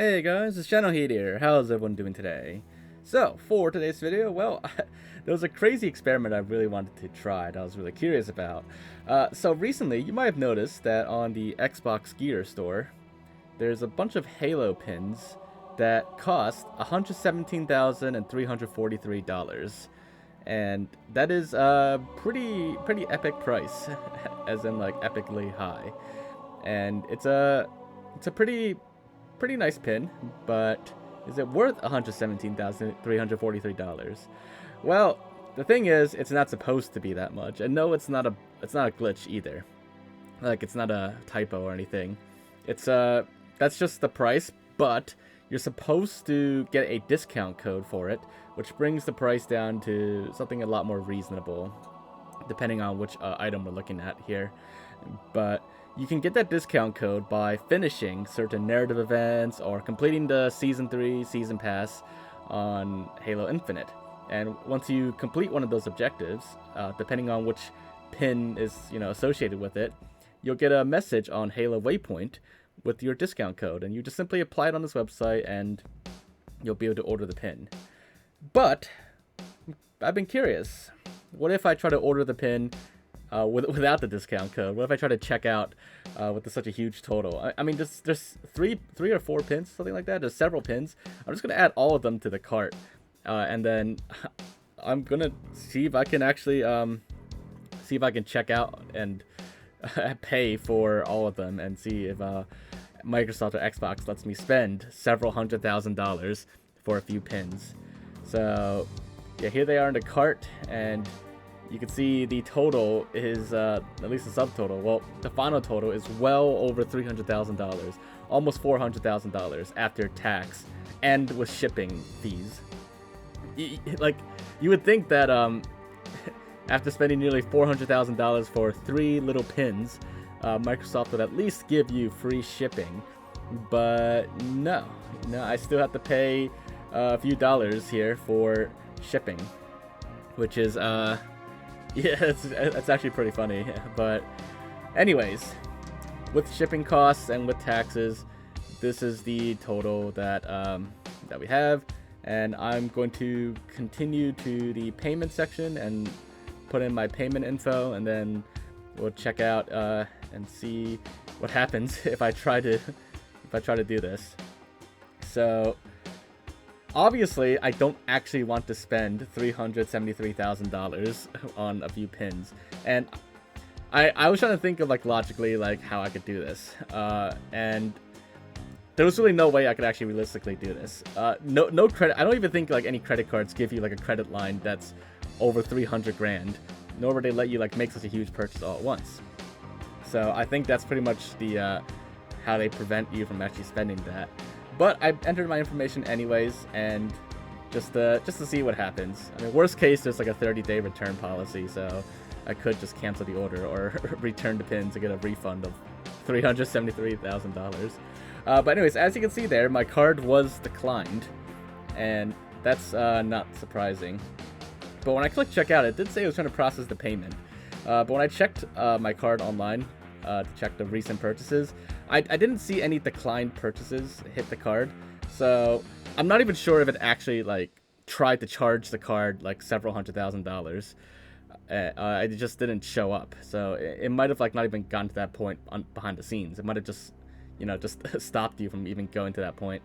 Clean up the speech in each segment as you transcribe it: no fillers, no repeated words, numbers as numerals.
Hey guys, it's Generalkidd here. How's everyone doing today? So, for today's video, well, there was a crazy experiment I really wanted to try that I was really curious about. So recently, you might have noticed that on the Xbox Gear store, there's a bunch of Halo pins that cost $117,343. And that is a pretty epic price, as in like epically high. And it's a pretty nice pin, but is it worth $117,343? Well, the thing is, it's not supposed to be that much, and no, it's not a glitch either. Like, it's not a typo or anything. That's just the price, but you're supposed to get a discount code for it, which brings the price down to something a lot more reasonable, depending on which item we're looking at here. But you can get that discount code by finishing certain narrative events or completing the Season 3 Season Pass on Halo Infinite. And once you complete one of those objectives, depending on which pin is associated with it, you'll get a message on Halo Waypoint with your discount code, and you just simply apply it on this website and you'll be able to order the pin. But I've been curious, what if I try to order the pin without the discount code? What if I try to check out with such a huge total? I mean, there's three or four pins, something like that. There's several pins. I'm just gonna add all of them to the cart, and then I'm gonna see if I can actually check out and pay for all of them, and see if Microsoft or Xbox lets me spend several $100,000 for a few pins. So yeah, here they are in the cart, and you can see the total is, at least the subtotal, well, the final total is well over $300,000, almost $400,000 after tax and with shipping fees. You would think that after spending nearly $400,000 for 3 little pins, Microsoft would at least give you free shipping, but no, I still have to pay a few dollars here for shipping, which is yeah, it's actually pretty funny. But anyways, with shipping costs and with taxes, this is the total that that we have, and I'm going to continue to the payment section and put in my payment info, and then we'll check out and see what happens if I try to do this. So obviously, I don't actually want to spend $373,000 on a few pins, and I was trying to think of logically how I could do this, and there was really no way I could actually realistically do this. No credit. I don't even think any credit cards give you a credit line that's over 300 grand, nor would they let you make such a huge purchase all at once. So I think that's pretty much the how they prevent you from actually spending that. But I entered my information anyways, and just to see what happens. I mean, worst case, there's a 30-day return policy, so I could just cancel the order or return the pin to get a refund of $373,000. But anyways, as you can see there, my card was declined, and that's not surprising. But when I clicked checkout, it did say it was trying to process the payment. But when I checked my card online to check the recent purchases, I didn't see any declined purchases hit the card, so I'm not even sure if it actually tried to charge the card several $100,000. It just didn't show up, so it might have not even gotten to that point behind the scenes. It might have just just stopped you from even going to that point.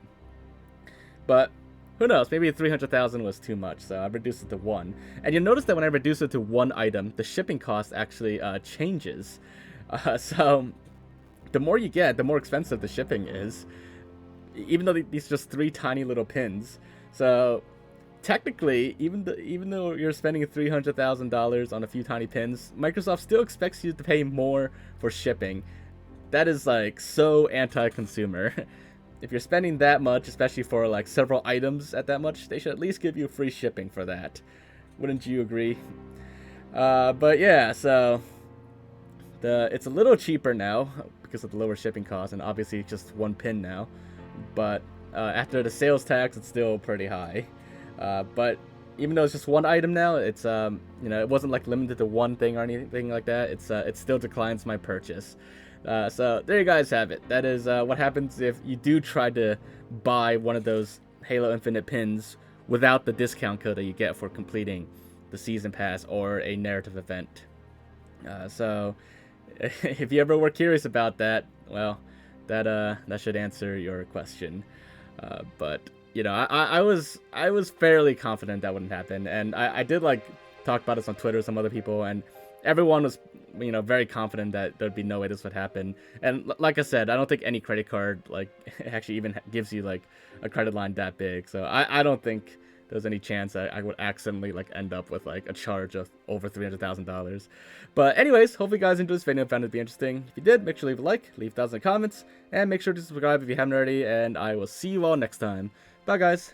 But who knows? Maybe 300,000 was too much, so I reduced it to 1. And you'll notice that when I reduce it to 1 item, the shipping cost actually changes. So the more you get, the more expensive the shipping is, even though these are just 3 tiny little pins. So technically, even though you're spending $300,000 on a few tiny pins, Microsoft still expects you to pay more for shipping. That is so anti-consumer. If you're spending that much, especially for several items at that much, they should at least give you free shipping for that. Wouldn't you agree? But yeah, so it's a little cheaper now because of the lower shipping cost, and obviously it's just 1 pin now. But after the sales tax, it's still pretty high. But even though it's just 1 item now, it's it wasn't limited to 1 thing or anything like that. It still declines my purchase. So there you guys have it. That is what happens if you do try to buy one of those Halo Infinite pins without the discount code that you get for completing the season pass or a narrative event. So if you ever were curious about that, well, that should answer your question. But you know, I was fairly confident that wouldn't happen, and I did like talk about this on Twitter with some other people, and everyone was, you know, very confident that there'd be no way this would happen. And like I said, I don't think any credit card like actually even gives you like a credit line that big, so I don't think there's any chance I would accidentally like end up with like a charge of over $300,000. But anyways, hopefully you guys enjoyed this video and found it to be interesting. If you did, make sure to leave a like, leave thoughts in the comments, and make sure to subscribe if you haven't already, and I will see you all next time. Bye guys.